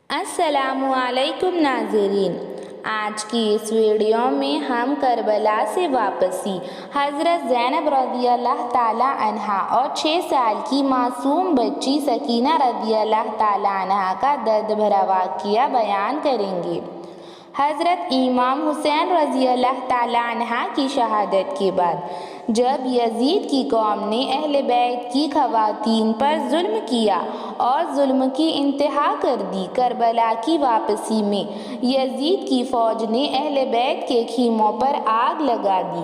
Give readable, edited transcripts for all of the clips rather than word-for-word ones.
السلام علیکم ناظرین، آج کی اس ویڈیو میں ہم کربلا سے واپسی حضرت زینب رضی اللہ تعالیٰ عنہا اور 6 سال کی معصوم بچی سکینہ رضی اللہ تعالیٰ عنہا کا درد بھرا واقعہ بیان کریں گے۔ حضرت امام حسین رضی اللہ تعالیٰ عنہ کی شہادت کے بعد جب یزید کی قوم نے اہل بیت کی خواتین پر ظلم کیا اور ظلم کی انتہا کر دی، کربلا کی واپسی میں یزید کی فوج نے اہل بیت کے خیموں پر آگ لگا دی۔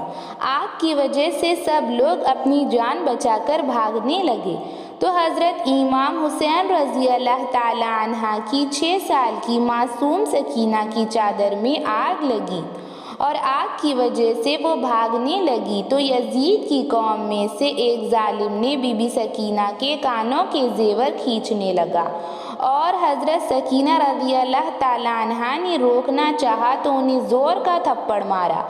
آگ کی وجہ سے سب لوگ اپنی جان بچا کر بھاگنے لگے تو حضرت امام حسین رضی اللہ تعالیٰ عنہ کی 6 سال کی معصوم سکینہ کی چادر میں آگ لگی اور آگ کی وجہ سے وہ بھاگنے لگی تو یزید کی قوم میں سے ایک ظالم نے بی بی سکینہ کے کانوں کے زیور کھینچنے لگا اور حضرت سکینہ رضی اللہ تعالیٰ عنہا نے روکنا چاہا تو انہیں زور کا تھپڑ مارا،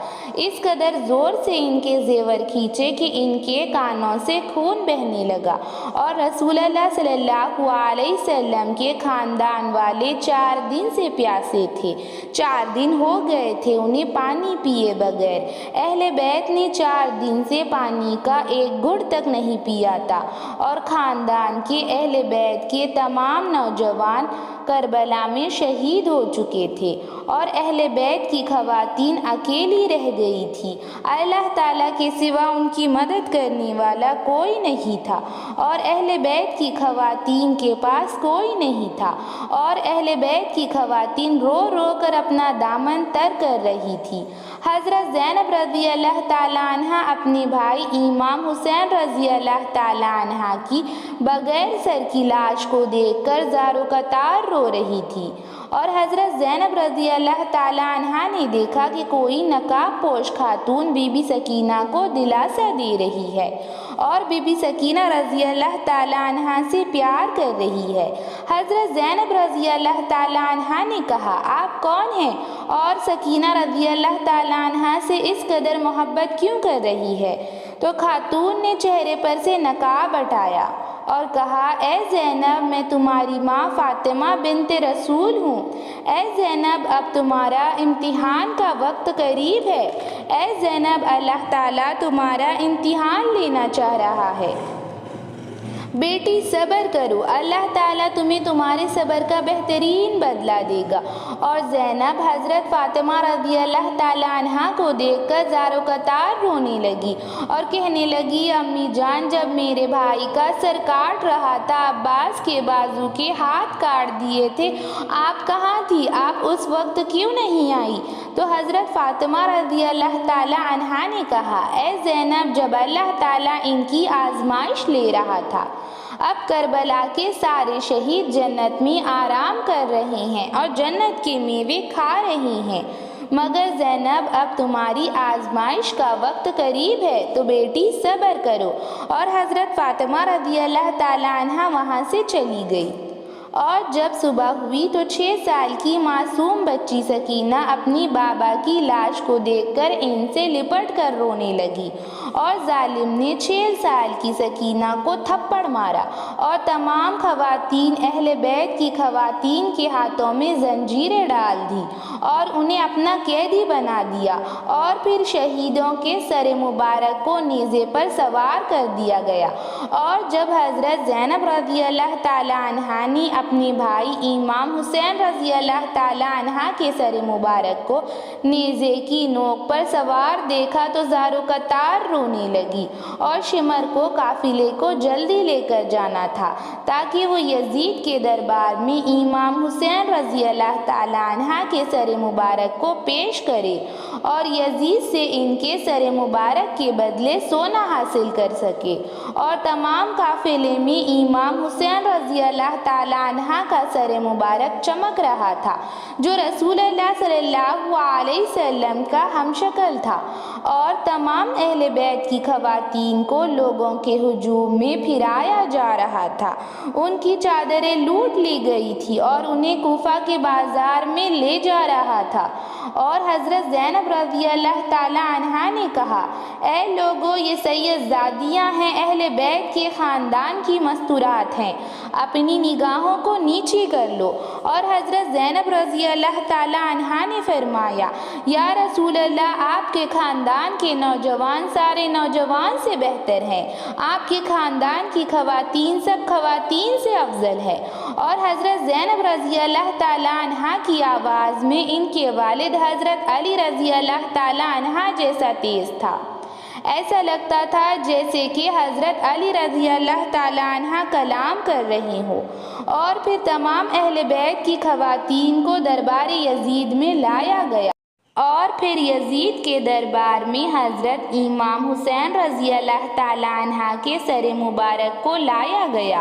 اس قدر زور سے ان کے زیور کھینچے کہ ان کے کانوں سے خون بہنے لگا اور رسول اللہ صلی اللہ علیہ وسلم کے خاندان والے 4 دن سے پیاسے تھے، 4 دن ہو گئے تھے انہیں پانی پیے بغیر۔ اہل بیت نے 4 دن سے پانی کا ایک گھٹ تک نہیں پیا تھا اور خاندان کے اہل بیت کے تمام نوجوان کربلا میں شہید ہو چکے تھے اور اہل بیت کی خواتین اکیلی رہ گئی تھی۔ اللہ تعالیٰ کے سوا ان کی مدد کرنے والا کوئی نہیں تھا اور اہل بیت کی خواتین کے پاس کوئی نہیں تھا اور اہل بیت کی خواتین رو رو کر اپنا دامن تر کر رہی تھی۔ حضرت زینب رضی اللہ تعالیٰ عنہ اپنے بھائی امام حسین رضی اللہ تعالیٰ عنہ کی بغیر سر کی لاش کو دیکھ کر زار و قطار رو رہی تھی اور حضرت زینب رضی اللہ تعالیٰ عنہ نے دیکھا کہ کوئی نقاب پوش خاتون بی بی سکینہ کو دلاسا دے رہی ہے اور بی بی سکینہ رضی اللہ تعالیٰ عنہ سے پیار کر رہی ہے۔ حضرت زینب رضی اللہ تعالیٰ عنہ نے کہا، آپ کون ہیں اور سکینہ رضی اللہ تعالیٰ عنہ سے اس قدر محبت کیوں کر رہی ہے؟ تو خاتون نے چہرے پر سے نقاب ہٹایا اور کہا، اے زینب، میں تمہاری ماں فاطمہ بنت رسول ہوں۔ اے زینب، اب تمہارا امتحان کا وقت قریب ہے۔ اے زینب، اللہ تعالیٰ تمہارا امتحان لینا چاہ رہا ہے۔ بیٹی صبر کرو، اللہ تعالیٰ تمہیں تمہارے صبر کا بہترین بدلہ دے گا۔ اور زینب حضرت فاطمہ رضی اللہ تعالیٰ عنہ کو دیکھ کر زار و قطار رونے لگی اور کہنے لگی، امی جان، جب میرے بھائی کا سر کاٹ رہا تھا، عباس کے بازو کے ہاتھ کاٹ دیے تھے، آپ کہاں تھی؟ آپ اس وقت کیوں نہیں آئی؟ تو حضرت فاطمہ رضی اللہ تعالیٰ عنہ نے کہا، اے زینب، جب اللہ تعالیٰ ان کی آزمائش لے رہا تھا۔ اب کربلا کے سارے شہید جنت میں آرام کر رہے ہیں اور جنت کے میوے کھا رہے ہیں، مگر زینب، اب تمہاری آزمائش کا وقت قریب ہے، تو بیٹی صبر کرو۔ اور حضرت فاطمہ رضی اللہ تعالیٰ عنہ وہاں سے چلی گئی اور جب صبح ہوئی تو 6 سال کی معصوم بچی سکینہ اپنی بابا کی لاش کو دیکھ کر ان سے لپٹ کر رونے لگی اور ظالم نے 6 سال کی سکینہ کو تھپڑ مارا اور تمام خواتین اہل بیت کی خواتین کے ہاتھوں میں زنجیریں ڈال دی اور انہیں اپنا قیدی بنا دیا اور پھر شہیدوں کے سر مبارک کو نیزے پر سوار کر دیا گیا۔ اور جب حضرت زینب رضی اللہ تعالیٰ عنہ نے اپنے بھائی امام حسین رضی اللہ تعالیٰ عنہ کے سر مبارک کو نیزے کی نوک پر سوار دیکھا تو زار و قطار رونے لگی اور شمر کو قافلے کو جلدی لے کر جانا تھا تاکہ وہ یزید کے دربار میں امام حسین رضی اللہ تعالیٰ عنہ کے سر مبارک کو پیش کرے اور یزید سے ان کے سر مبارک کے بدلے سونا حاصل کر سکے۔ اور تمام قافلے میں امام حسین رضی اللہ تعالیٰ عنہ کا سر مبارک چمک رہا تھا جو رسول اللہ صلی اللہ علیہ وسلم کا ہم شکل تھا اور تمام اہل بیت کی خواتین کو لوگوں کے ہجوم میں پھرایا جا رہا تھا۔ ان کی چادریں لوٹ لی گئی تھی اور انہیں کوفہ کے بازار میں لے جا رہا تھا اور حضرت زینب رضی اللہ تعالیٰ عنہ نے کہا، اے لوگو، یہ سید زادیاں ہیں، اہل بیت کے خاندان کی مستورات ہیں، اپنی نگاہوں کو نیچی کر لو۔ اور حضرت زینب رضی اللہ تعالی عنہا نے فرمایا یا رسول اللہ آپ کے خاندان کے نوجوان سارے نوجوان سے بہتر ہیں، آپ کے خاندان کی خواتین سب خواتین سے افضل ہے۔ اور حضرت زینب رضی اللہ تعالی عنہا کی آواز میں ان کے والد حضرت علی رضی اللہ تعالی عنہا جیسا تیز تھا، ایسا لگتا تھا جیسے کہ حضرت علی رضی اللہ تعالی عنہ کلام کر رہی ہو۔ اور پھر تمام اہل بیت کی خواتین کو دربار یزید میں لایا گیا، اور پھر یزید کے دربار میں حضرت امام حسین رضی اللہ تعالی عنہ کے سر مبارک کو لایا گیا،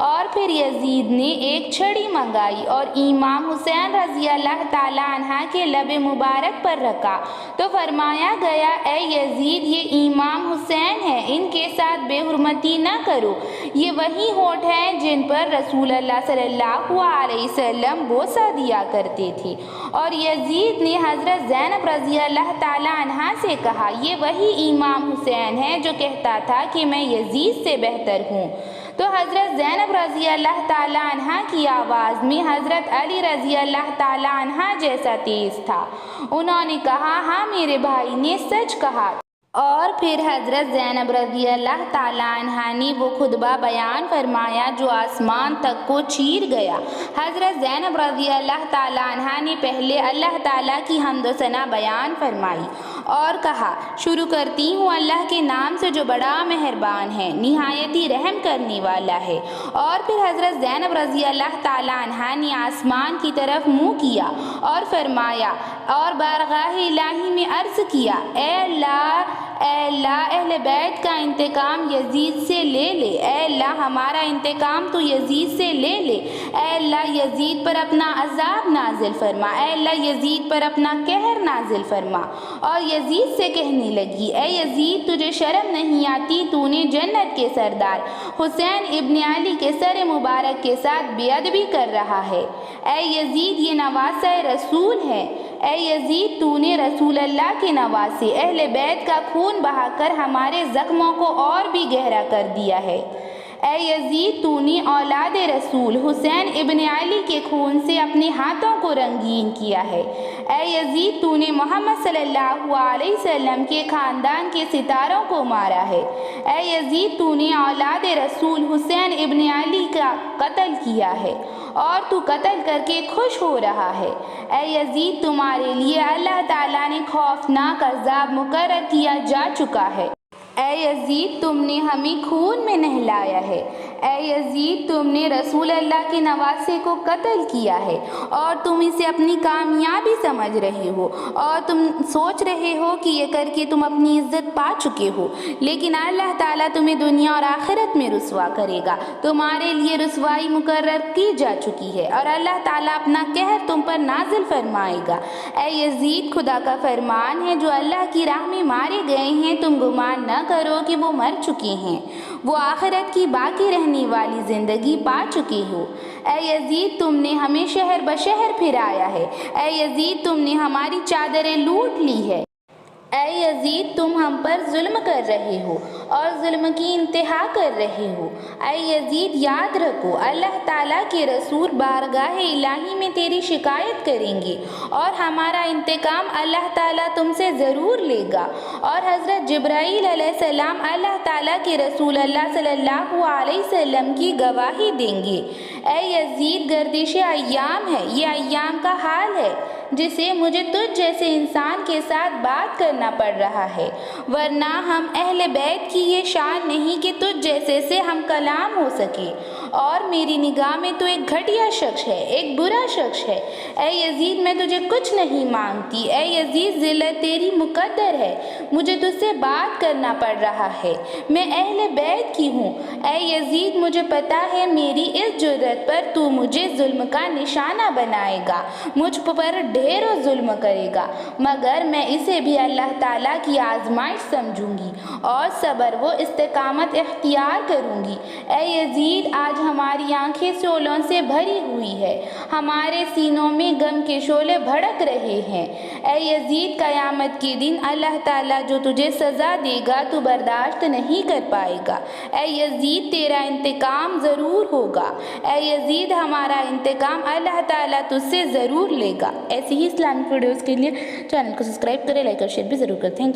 اور پھر یزید نے ایک چھڑی منگائی اور امام حسین رضی اللہ تعالی عنہ کے لب مبارک پر رکھا تو فرمایا گیا اے یزید یہ امام حسین ہیں، ان کے ساتھ بے حرمتی نہ کرو، یہ وہی ہونٹ ہیں جن پر رسول اللہ صلی اللہ علیہ وسلم بوسہ دیا کرتے تھے۔ اور یزید نے حضرت زینب رضی اللہ تعالی عنہا سے کہا یہ وہی امام حسین ہے جو کہتا تھا کہ میں یزید سے بہتر ہوں۔ تو حضرت زینب رضی اللہ تعالی عنہا کی آواز میں حضرت علی رضی اللہ تعالی عنہا جیسا تیز تھا۔ انہوں نے کہا ہاں میرے بھائی نے سچ کہا۔ اور پھر حضرت زینب رضی اللہ تعالی عنہا نے وہ خطبہ بیان فرمایا جو آسمان تک کو چیر گیا۔ حضرت زینب رضی اللہ تعالی عنہا نے پہلے اللہ تعالیٰ کی حمد و ثنا بیان فرمائی اور کہا شروع کرتی ہوں اللہ کے نام سے جو بڑا مہربان ہے، نہایت ہی رحم کرنے والا ہے۔ اور پھر حضرت زینب رضی اللہ تعالی عنہا نے آسمان کی طرف منہ کیا اور فرمایا اور بارگاہ الہی میں عرض کیا اے اللہ اہل بیت کا انتقام یزید سے لے لے، اے اللہ ہمارا انتقام تو یزید سے لے لے، اے اللہ یزید پر اپنا عذاب نازل فرما، اے اللہ یزید پر اپنا قہر نازل فرما۔ اور یزید سے کہنے لگی اے یزید تجھے شرم نہیں آتی، تو نے جنت کے سردار حسین ابن علی کے سر مبارک کے ساتھ بے ادبی کر رہا ہے۔ اے یزید یہ نواسہ رسول ہے، اے یزید تو نے رسول اللہ کے نواسے اہل بیت کا خون بہا کر ہمارے زخموں کو اور بھی گہرا کر دیا ہے۔ اے یزید تو نے اولاد رسول حسین ابن علی کے خون سے اپنے ہاتھوں کو رنگین کیا ہے۔ اے یزید تو نے محمد صلی اللہ علیہ وسلم کے خاندان کے ستاروں کو مارا ہے۔ اے یزید تو نے اولاد رسول حسین ابن علی کا قتل کیا ہے اور تو قتل کر کے خوش ہو رہا ہے۔ اے یزید تمہارے لیے اللہ تعالیٰ نے خوفناک عذاب مقرر کیا جا چکا ہے۔ اے یزید تم نے ہمیں خون میں نہلایا ہے۔ اے یزید تم نے رسول اللہ کے نواسے کو قتل کیا ہے اور تم اسے اپنی کامیابی سمجھ رہے ہو اور تم سوچ رہے ہو کہ یہ کر کے تم اپنی عزت پا چکے ہو، لیکن اللہ تعالیٰ تمہیں دنیا اور آخرت میں رسوا کرے گا، تمہارے لیے رسوائی مقرر کی جا چکی ہے اور اللہ تعالیٰ اپنا قہر تم پر نازل فرمائے گا۔ اے یزید خدا کا فرمان ہے جو اللہ کی راہ میں مارے گئے ہیں تم گمان نہ کرو کہ وہ مر چکے ہیں، وہ آخرت کی باقی رہنے والی زندگی پا چکے ہو۔ اے یزید تم نے ہمیں شہر بشہر پھرایا ہے، اے یزید تم نے ہماری چادریں لوٹ لی ہے، اے یزید تم ہم پر ظلم کر رہے ہو اور ظلم کی انتہا کر رہے ہو۔ اے یزید یاد رکھو اللہ تعالیٰ کے رسول بارگاہ الہی میں تیری شکایت کریں گے اور ہمارا انتقام اللہ تعالیٰ تم سے ضرور لے گا۔ اور حضرت جبرائیل علیہ السلام اللہ تعالیٰ کے رسول اللہ صلی اللہ علیہ وسلم کی گواہی دیں گے۔ اے یزید گردش ایام ہے، یہ ایام کا حال ہے جسے مجھے تجھ جیسے انسان کے ساتھ بات کرنا پڑ رہا ہے، ورنہ ہم اہل بیت کی یہ شان نہیں کہ تجھ جیسے سے ہم کلام ہو سکے، اور میری نگاہ میں تو ایک گھٹیا شخص ہے، ایک برا شخص ہے۔ اے یزید میں تجھے کچھ نہیں مانگتی، اے یزید ذلت تیری مقدر ہے، مجھے تجھ سے بات کرنا پڑ رہا ہے، میں اہل بیت کی ہوں۔ اے یزید مجھے پتا ہے میری اس جرت پر تو مجھے ظلم کا نشانہ بنائے گا، مجھ پر ڈھیروں ظلم کرے گا، مگر میں اسے بھی اللہ تعالیٰ کی آزمائش سمجھوں گی اور صبر و استقامت اختیار کروں گی۔ اے یزید آج ہماری آنکھیں شعلوں سے بھری ہوئی ہے، ہمارے سینوں میں غم کے شعلے بھڑک رہے ہیں۔ اے یزید، قیامت کے دن اللہ تعالیٰ جو تجھے سزا دے گا تو برداشت نہیں کر پائے گا۔ اے یزید، تیرا انتقام ضرور ہوگا۔ اے یزید، ہمارا انتقام اللہ تعالیٰ تجھ سے ضرور لے گا۔ ایسی ہی اسلامک ویڈیوز کے لیے چینل کو سبسکرائب کریں، لائک اور شیئر بھی ضرور کریں۔ Thank you.